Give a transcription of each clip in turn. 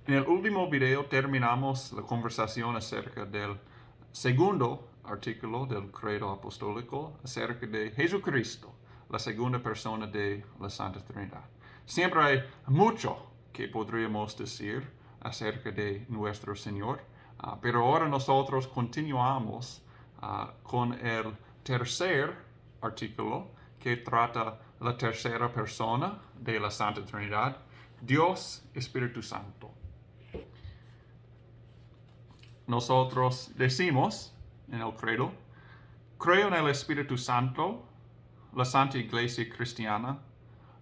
En el último video terminamos la conversación acerca del segundo artículo del credo apostólico, acerca de Jesucristo, la segunda persona de la Santa Trinidad. Siempre hay mucho que podríamos decir acerca de nuestro Señor, pero ahora nosotros continuamos con el tercer artículo que trata la tercera persona de la Santa Trinidad, Dios Espíritu Santo. Nosotros decimos en el credo, creo en el Espíritu Santo, la Santa Iglesia Cristiana,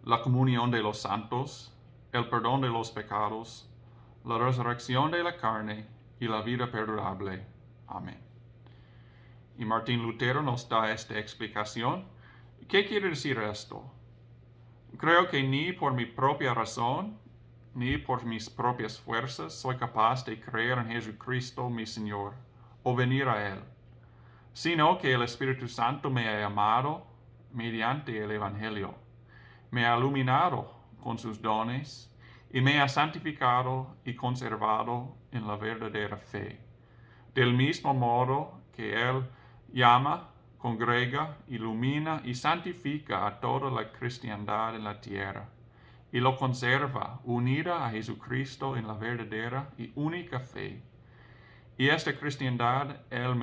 la comunión de los santos, el perdón de los pecados, la resurrección de la carne y la vida perdurable. Amén. Y Martín Lutero nos da esta explicación. ¿Qué quiere decir esto? Creo que ni por mi propia razón, ni por mis propias fuerzas soy capaz de creer en Jesucristo mi Señor o venir a Él, sino que el Espíritu Santo me ha amado mediante el Evangelio, me ha iluminado con sus dones y me ha santificado y conservado en la verdadera fe. Del mismo modo que Él llama, congrega, ilumina y santifica a toda la cristiandad en la tierra, y lo conserva unida a Jesucristo en la verdadera y única fe. Y en esta cristiandad Él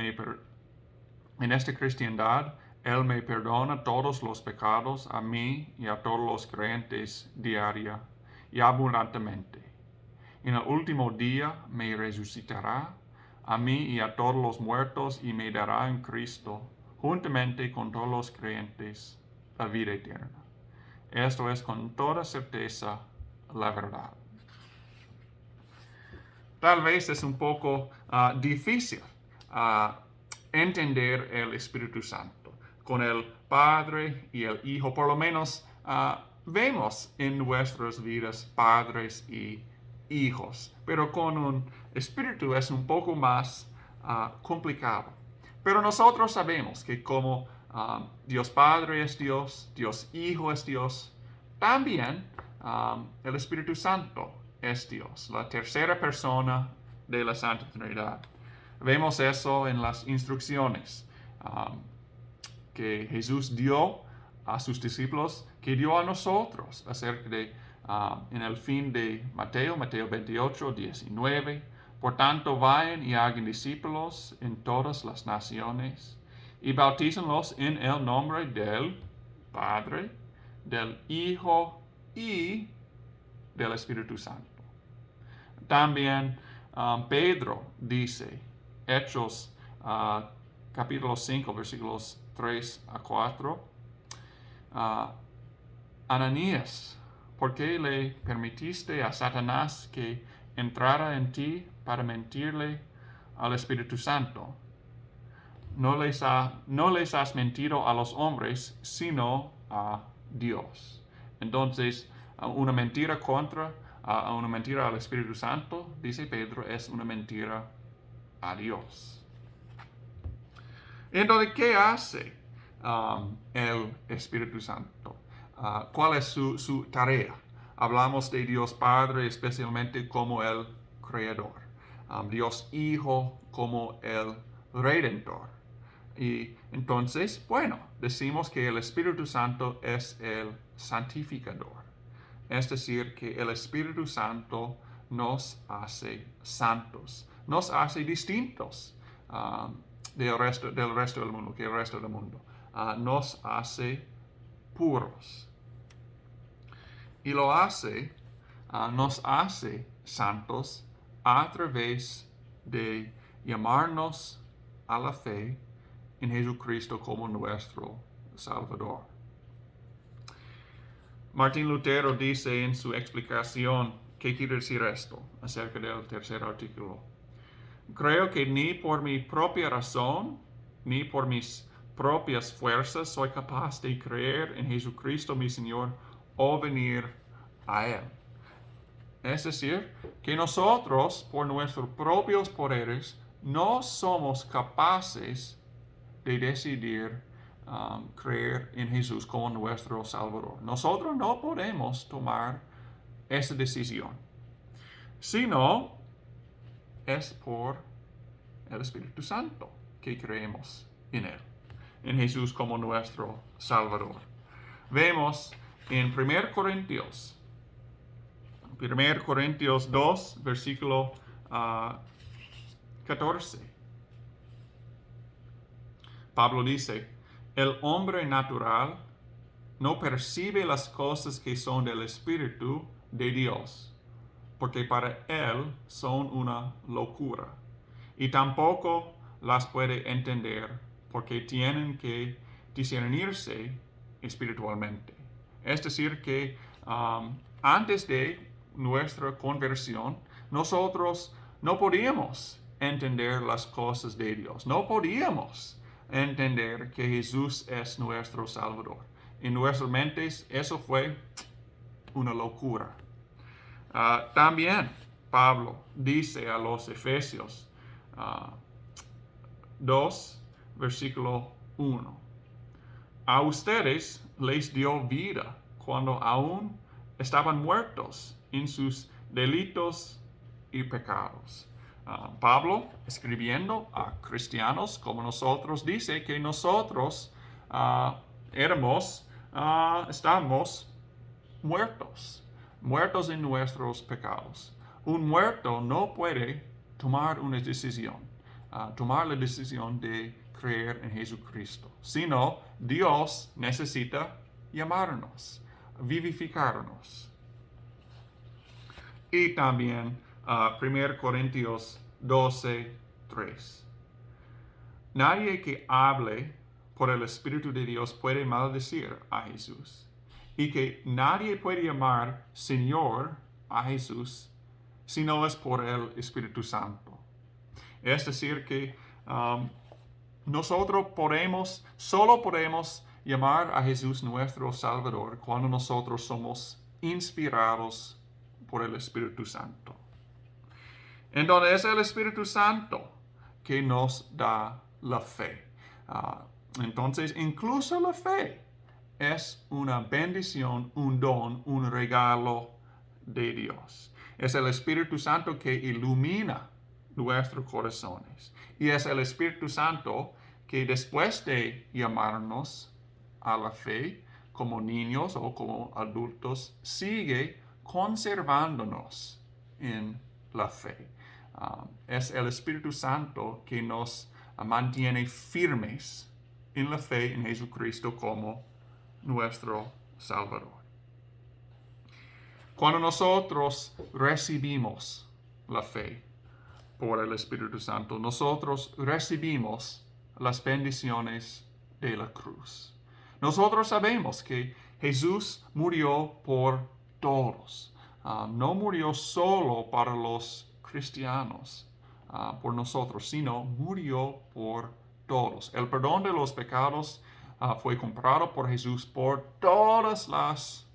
me perdona todos los pecados a mí y a todos los creyentes diaria y abundantemente. En el último día me resucitará a mí y a todos los muertos y me dará en Cristo, juntamente con todos los creyentes, la vida eterna. Esto es con toda certeza la verdad. Tal vez es un poco difícil entender el Espíritu Santo. Con el Padre y el Hijo, por lo menos vemos en nuestras vidas padres y hijos, pero con un Espíritu es un poco más complicado. Pero nosotros sabemos que como Dios Padre es Dios, Dios Hijo es Dios, también el Espíritu Santo es Dios, la tercera persona de la Santa Trinidad. Vemos eso en las instrucciones que Jesús dio a sus discípulos, que dio a nosotros acerca de, en el fin de Mateo 28, 19. Por tanto, vayan y hagan discípulos en todas las naciones y bautícenlos en el nombre del Padre, del Hijo y del Espíritu Santo. También Pedro dice, Hechos capítulo 5, versículos 3 a 4, Ananías, ¿por qué le permitiste a Satanás que entrara en ti para mentirle al Espíritu Santo? No les has mentido a los hombres, sino a Dios. Entonces, una mentira una mentira al Espíritu Santo, dice Pedro, es una mentira a Dios. Entonces, ¿qué hace el Espíritu Santo? ¿Cuál es su tarea? Hablamos de Dios Padre especialmente como el Creador, Dios Hijo como el Redentor. Y entonces, bueno, decimos que el Espíritu Santo es el santificador. Es decir, que el Espíritu Santo nos hace santos, nos hace distintos del resto del mundo, que el resto del mundo. Nos hace puros. Y nos hace santos a través de llamarnos a la fe en Jesucristo como nuestro Salvador. Martín Lutero dice en su explicación, ¿qué quiere decir esto acerca del tercer artículo? Creo que ni por mi propia razón, ni por mis propias fuerzas soy capaz de creer en Jesucristo mi Señor o venir a Él. Es decir, que nosotros, por nuestros propios poderes, no somos capaces de decidir creer en Jesús como nuestro Salvador. Nosotros no podemos tomar esa decisión. sino es por el Espíritu Santo que creemos en Él, en Jesús como nuestro Salvador. Vemos en 1 Corintios 2, versículo 14. Pablo dice, el hombre natural no percibe las cosas que son del Espíritu de Dios, porque para él son una locura, y tampoco las puede entender, porque tienen que discernirse espiritualmente. Es decir, que antes de nuestra conversión, nosotros no podíamos entender las cosas de Dios, no podíamos entender que Jesús es nuestro Salvador. En nuestras mentes eso fue una locura. También Pablo dice a los Efesios 2, versículo 1. A ustedes les dio vida cuando aún estaban muertos en sus delitos y pecados. Pablo, escribiendo a cristianos como nosotros, dice que nosotros estamos muertos en nuestros pecados. Un muerto no puede tomar una decisión, tomar la decisión de creer en Jesucristo, sino Dios necesita llamarnos, vivificarnos. Y también 1 Corintios 12, 3. Nadie que hable por el Espíritu de Dios puede maldecir a Jesús, y que nadie puede llamar Señor a Jesús si no es por el Espíritu Santo. Es decir, que nosotros solo podemos llamar a Jesús nuestro Salvador cuando nosotros somos inspirados por el Espíritu Santo. Entonces es el Espíritu Santo que nos da la fe. Entonces incluso la fe es una bendición, un don, un regalo de Dios. Es el Espíritu Santo que ilumina nuestros corazones. Y es el Espíritu Santo que después de llamarnos a la fe como niños o como adultos, sigue conservándonos en la fe. Es el Espíritu Santo que nos mantiene firmes en la fe en Jesucristo como nuestro Salvador. Cuando nosotros recibimos la fe por el Espíritu Santo, nosotros recibimos las bendiciones de la cruz. Nosotros sabemos que Jesús murió por todos. No murió solo para los cristianos, por nosotros, sino murió por todos. El perdón de los pecados fue comprado por Jesús por todas las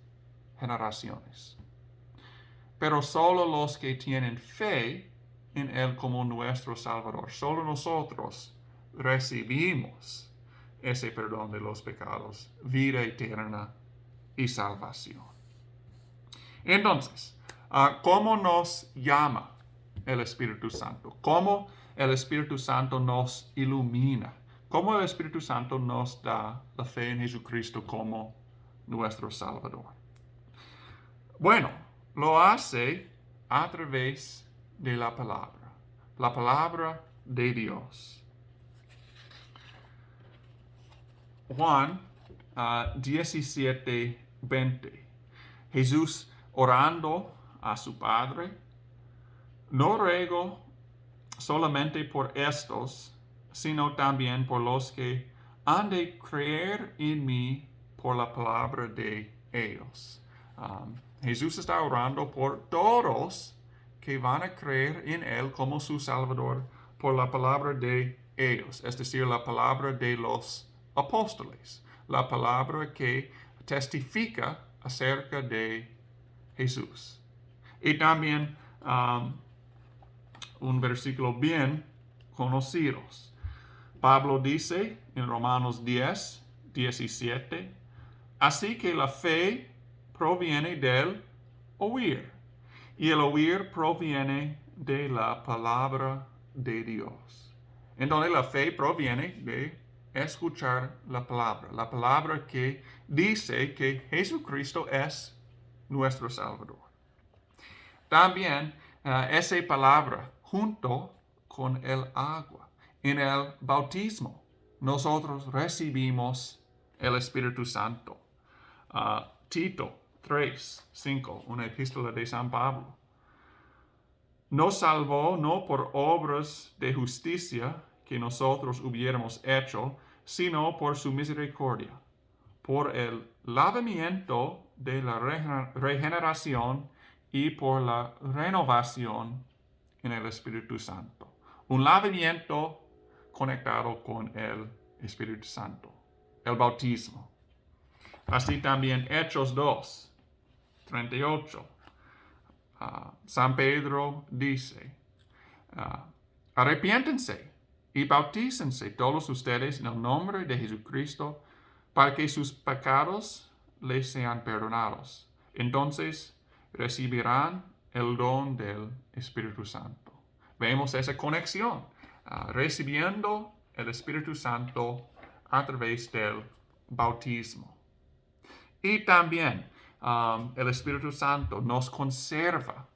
generaciones. Pero solo los que tienen fe en Él como nuestro Salvador, solo nosotros recibimos ese perdón de los pecados, vida eterna y salvación. Entonces, ¿cómo nos llama el Espíritu Santo? ¿Cómo el Espíritu Santo nos ilumina? ¿Cómo el Espíritu Santo nos da la fe en Jesucristo como nuestro Salvador? Bueno, lo hace a través de la palabra de Dios. Juan 17:20. Jesús orando a su Padre: no ruego solamente por estos, sino también por los que han de creer en mí por la palabra de ellos. Jesús está orando por todos que van a creer en Él como su Salvador por la palabra de ellos, es decir, la palabra de los apóstoles, la palabra que testifica acerca de Jesús. Y también un versículo bien conocido. Pablo dice en Romanos 10, 17, así que la fe proviene del oír, y el oír proviene de la palabra de Dios. Entonces la fe proviene de escuchar la palabra que dice que Jesucristo es nuestro Salvador. También esa palabra junto con el agua. En el bautismo nosotros recibimos el Espíritu Santo. Tito 3:5, una epístola de San Pablo. Nos salvó no por obras de justicia que nosotros hubiéramos hecho, sino por su misericordia, por el lavamiento de la regeneración y por la renovación en el Espíritu Santo. Un lavamiento conectado con el Espíritu Santo, el bautismo. Así también Hechos 2:38. San Pedro dice, arrepiéntense y bautícense todos ustedes en el nombre de Jesucristo para que sus pecados les sean perdonados. Entonces recibirán el don del Espíritu Santo. Vemos esa conexión, recibiendo el Espíritu Santo a través del bautismo. Y también el Espíritu Santo nos conserva,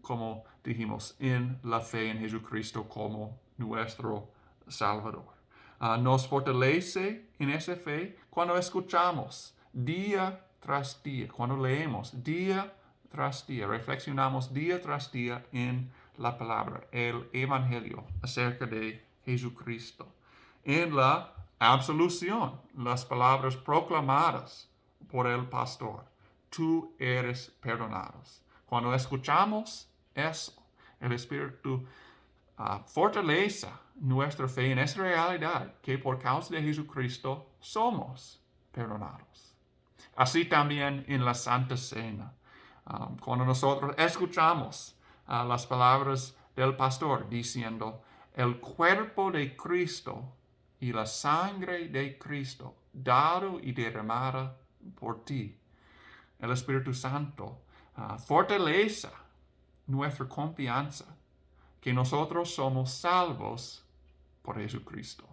como dijimos, en la fe en Jesucristo como nuestro Salvador. Nos fortalece en esa fe cuando escuchamos día tras día, cuando leemos día tras día, reflexionamos día tras día en la palabra, el Evangelio acerca de Jesucristo. En la absolución, las palabras proclamadas por el pastor, tú eres perdonados. Cuando escuchamos eso, el Espíritu fortalece nuestra fe en esa realidad que por causa de Jesucristo somos perdonados. Así también en la Santa Cena, cuando nosotros escuchamos las palabras del pastor diciendo, el cuerpo de Cristo y la sangre de Cristo, dado y derramada por ti. El Espíritu Santo fortalece nuestra confianza que nosotros somos salvos por Jesucristo.